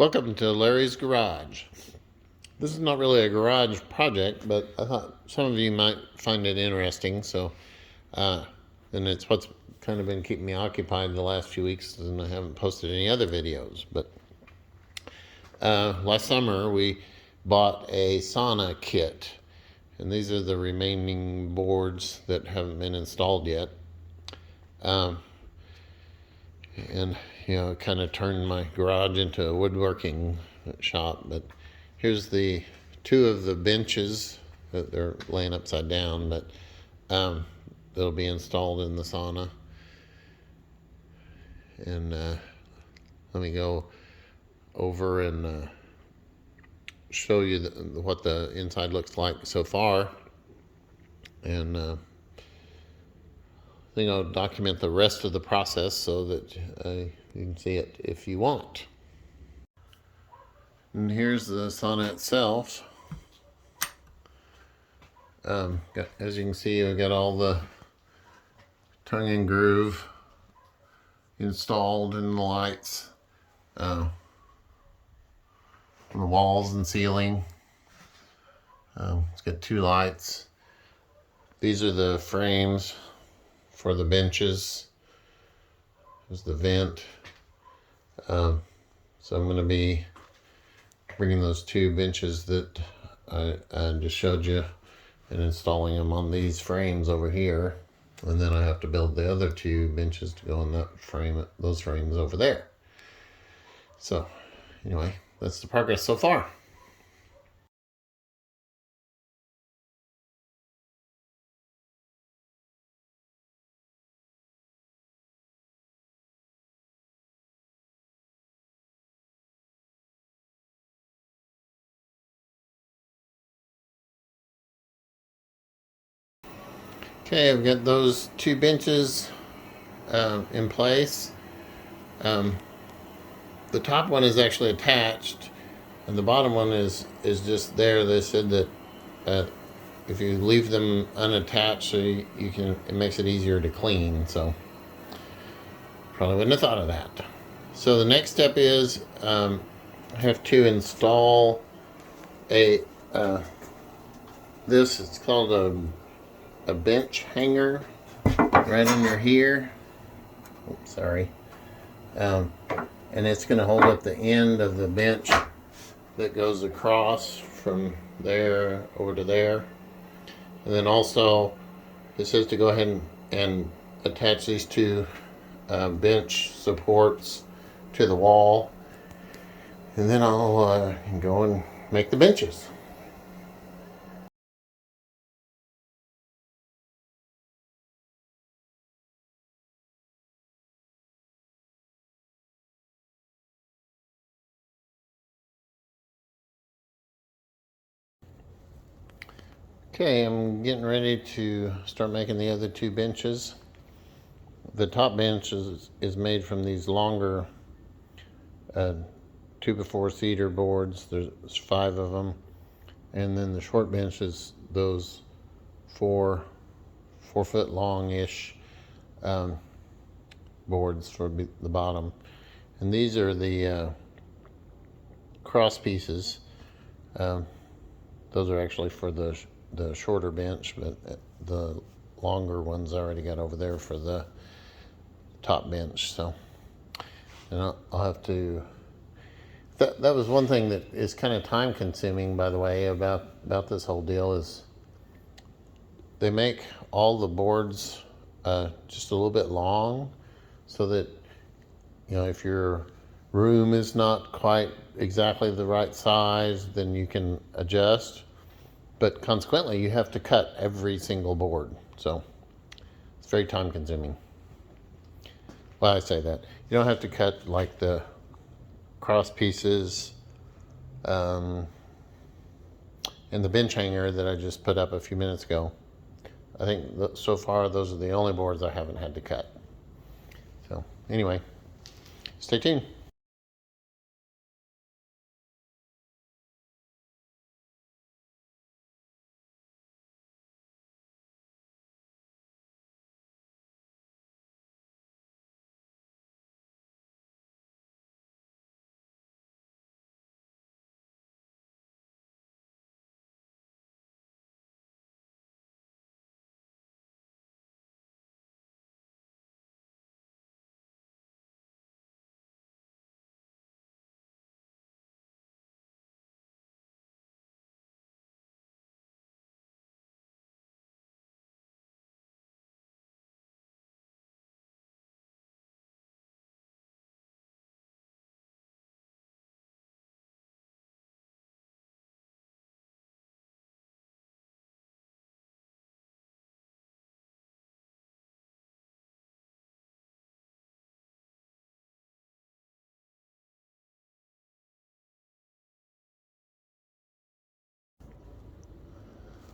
Welcome to Larry's Garage. This is not really a garage project, but I thought some of you might find it interesting. And it's what's kind of been keeping me occupied the last few weeks, and I haven't posted any other videos. But last summer we bought a sauna kit, and these are the remaining boards that haven't been installed yet. And kind of turned my garage into a woodworking shop. But here's the two of the benches that they're laying upside down, but that'll be installed in the sauna. And let me go over and show you what the inside looks like so far, and I think I'll document the rest of the process so that you can see it if you want. And here's the sauna itself. As you can see, I've got all the tongue and groove installed in the lights, on the walls and ceiling. It's got two lights. These are the frames for the benches. There's the vent. So I'm going to be bringing those two benches that I just showed you and installing them on these frames over here. And then I have to build the other two benches to go on that frame, those frames over there. So anyway, that's the progress so far. Okay, I've got those two benches in place. The top one is actually attached, and the bottom one is just there. They said that if you leave them unattached, so you can, it makes it easier to clean. So probably wouldn't have thought of that. So the next step is I have to install a this. It's called a bench hanger right under here. Oops, sorry. And it's going to hold up the end of the bench that goes across from there over to there. And then also it says to go ahead and attach these two bench supports to the wall, and then I'll go and make the benches. Okay, I'm getting ready to start making the other two benches. The top bench is made from these longer 2x4 cedar boards. There's 5 of them. And then the short bench is those 4 foot long-ish boards for the bottom. And these are the cross pieces. Those are actually for the shorter bench, but the longer ones I already got over there for the top bench. So, and I'll have to. That was one thing that is kind of time consuming, by the way, about this whole deal, is they make all the boards just a little bit long, so that if your room is not quite exactly the right size, then you can adjust. But consequently, you have to cut every single board. So it's very time consuming. Well, I say that. You don't have to cut like the cross pieces and the bench hanger that I just put up a few minutes ago. I think so far those are the only boards I haven't had to cut. So anyway, stay tuned.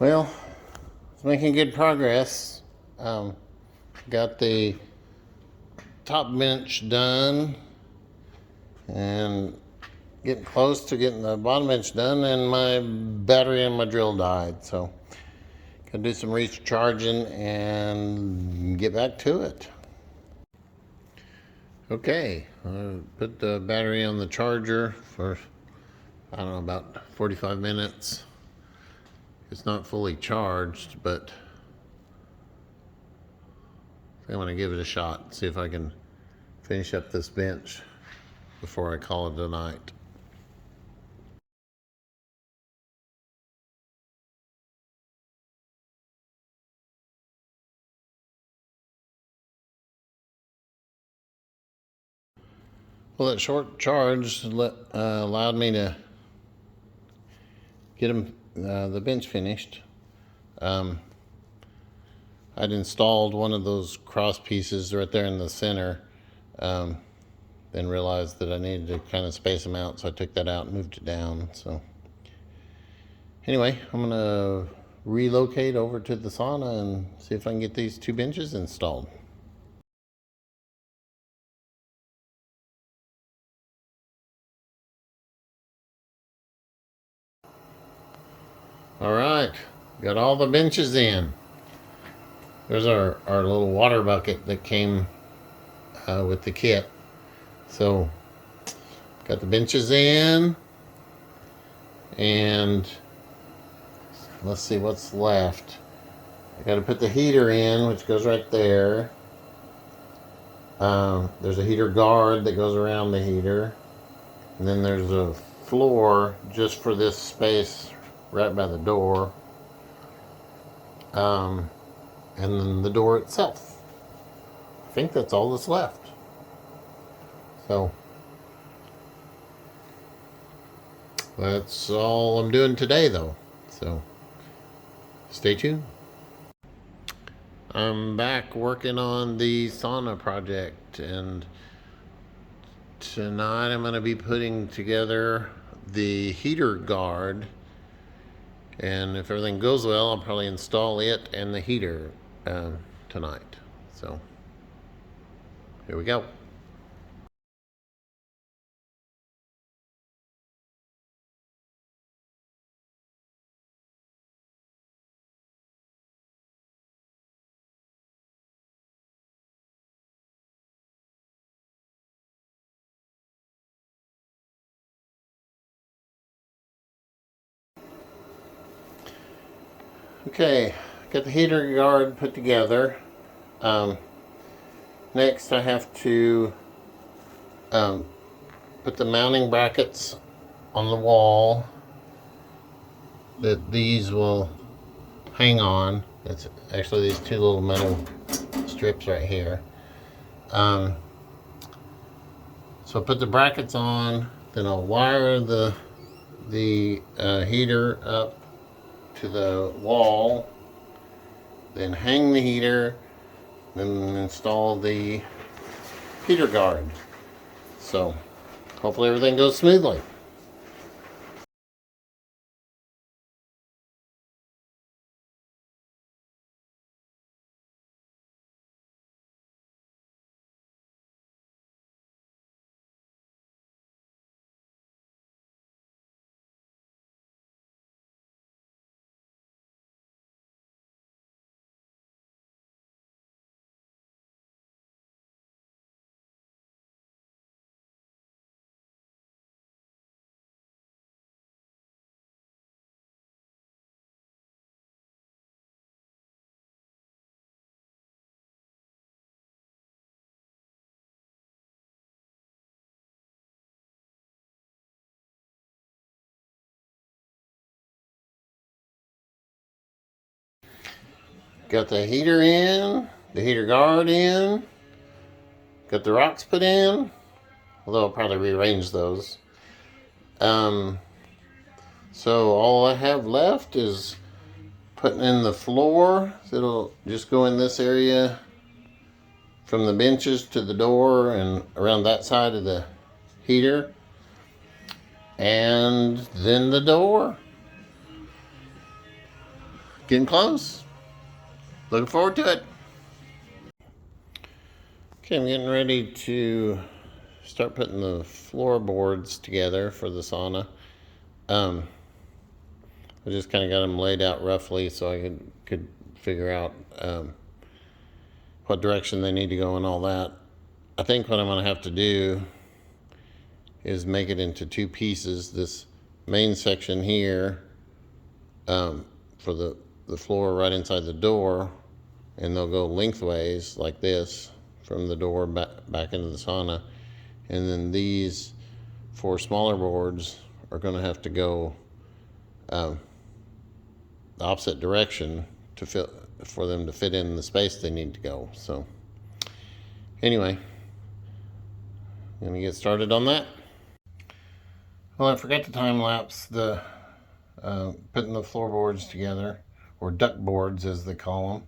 Well, it's making good progress. Got the top bench done and getting close to getting the bottom bench done, and my battery and my drill died. So, gonna do some recharging and get back to it. Okay, put the battery on the charger for, I don't know, about 45 minutes. It's not fully charged, but I'm gonna give it a shot, see if I can finish up this bench before I call it a night. Well, that short charge allowed me to get the bench finished. I'd installed one of those cross pieces right there in the center, then realized that I needed to kind of space them out, so I took that out and moved it down. So anyway, I'm gonna relocate over to the sauna and see if I can get these two benches installed. All right, got all the benches in. There's our little water bucket that came with the kit. So got the benches in, and let's see what's left. I got to put the heater in, which goes right there. There's a heater guard that goes around the heater, and then there's a floor just for this space right by the door, and then the door itself. I think that's all that's left. So that's all I'm doing today, though. So stay tuned. I'm back working on the sauna project, and tonight I'm going to be putting together the heater guard, and if everything goes well, I'll probably install it and the heater tonight. So here we go. Okay, got the heater guard put together. Next I have to put the mounting brackets on the wall that these will hang on. It's actually these two little metal strips right here. So I'll put the brackets on, then I'll wire the heater up to the wall, then hang the heater, then install the heater guard. So hopefully everything goes smoothly. Got the heater in, the heater guard in, got the rocks put in, although I'll probably rearrange those. So all I have left is putting in the floor. So it'll just go in this area from the benches to the door and around that side of the heater, and then the door. Getting close. Looking forward to it. Okay, I'm getting ready to start putting the floorboards together for the sauna. I just kind of got them laid out roughly so I could figure out what direction they need to go and all that. I think what I'm going to have to do is make it into two pieces. This main section here for the floor right inside the door, and they'll go lengthways like this from the door back into the sauna. And then these 4 smaller boards are going to have to go the opposite direction to fit, for them to fit in the space they need to go. So anyway, I'm going to get started on that. Well, I forgot to time lapse the putting the floorboards together, or duck boards as they call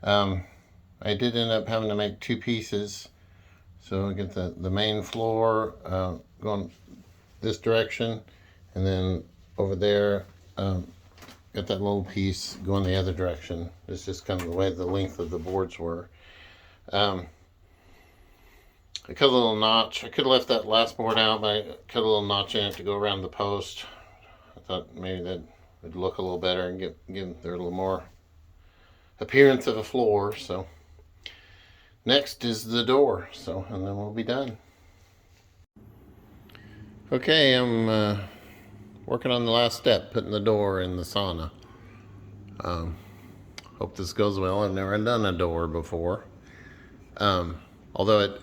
them. I did end up having to make 2 pieces. So I get the main floor going this direction, and then over there got that little piece going the other direction. It's just kind of the way the length of the boards were. I cut a little notch. I could have left that last board out, but I cut a little notch in it to go around the post. I thought maybe that would look a little better and give there a little more appearance of a floor. So next is the door. So, and then we'll be done. Okay, I'm working on the last step, putting the door in the sauna. Hope this goes well. I've never done a door before. Although it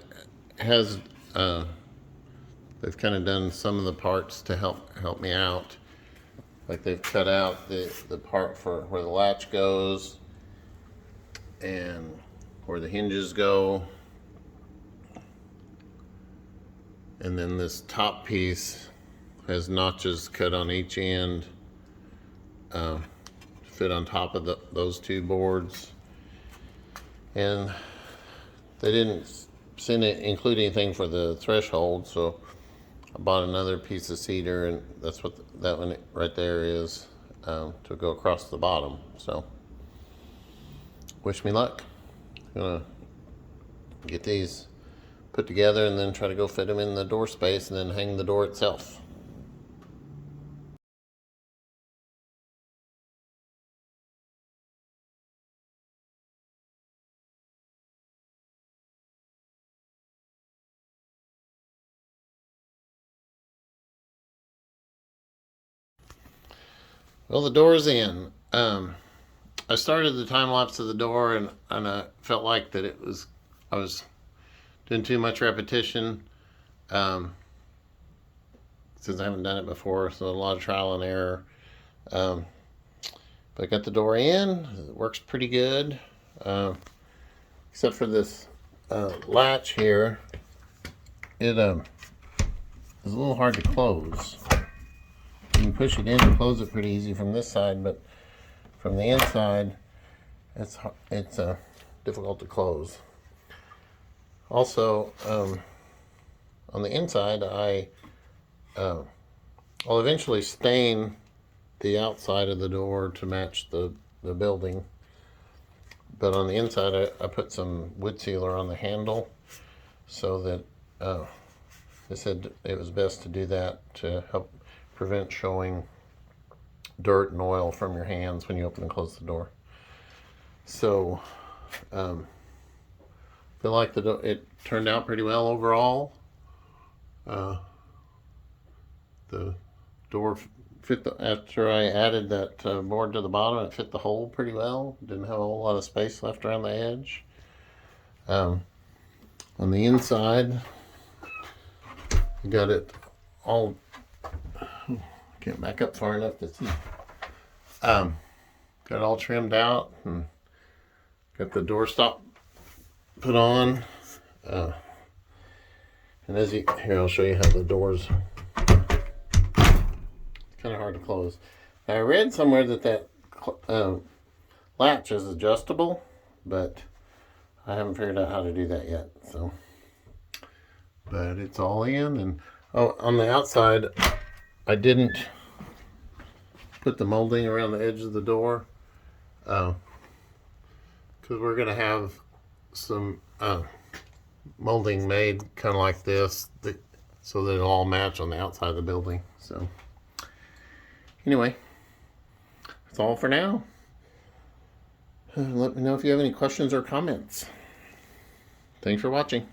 has, they've kind of done some of the parts to help me out. Like they've cut out the part for where the latch goes and where the hinges go. And then this top piece has notches cut on each end to fit on top of those 2 boards. And they didn't include anything for the threshold, so I bought another piece of cedar, and that's what that one right there is, to go across the bottom. So wish me luck. I'm gonna get these put together and then try to go fit them in the door space and then hang the door itself. Well, the door's in. I started the time lapse of the door, and I felt like that I was doing too much repetition, since I haven't done it before, so a lot of trial and error. But I got the door in. It works pretty good, except for this latch here. It is a little hard to close. You can push it in and close it pretty easy from this side, but from the inside, it's difficult to close. Also, on the inside, I'll eventually stain the outside of the door to match the building. But on the inside, I put some wood sealer on the handle, so that they said it was best to do that to help prevent showing dirt and oil from your hands when you open and close the door. So feel like it turned out pretty well overall. The door fit after I added that board to the bottom, it fit the hole pretty well. Didn't have a whole lot of space left around the edge. On the inside, I got it all, can't back up far enough to see. Got it all trimmed out and got the doorstop put on. And here, I'll show you how the doors, it's kind of hard to close. Now, I read somewhere that latch is adjustable, but I haven't figured out how to do that yet. So, but it's all in. And on the outside, I didn't put the molding around the edge of the door. because we're going to have some molding made kind of like this, so that it'll all match on the outside of the building. So anyway, that's all for now. Let me know if you have any questions or comments. Thanks for watching.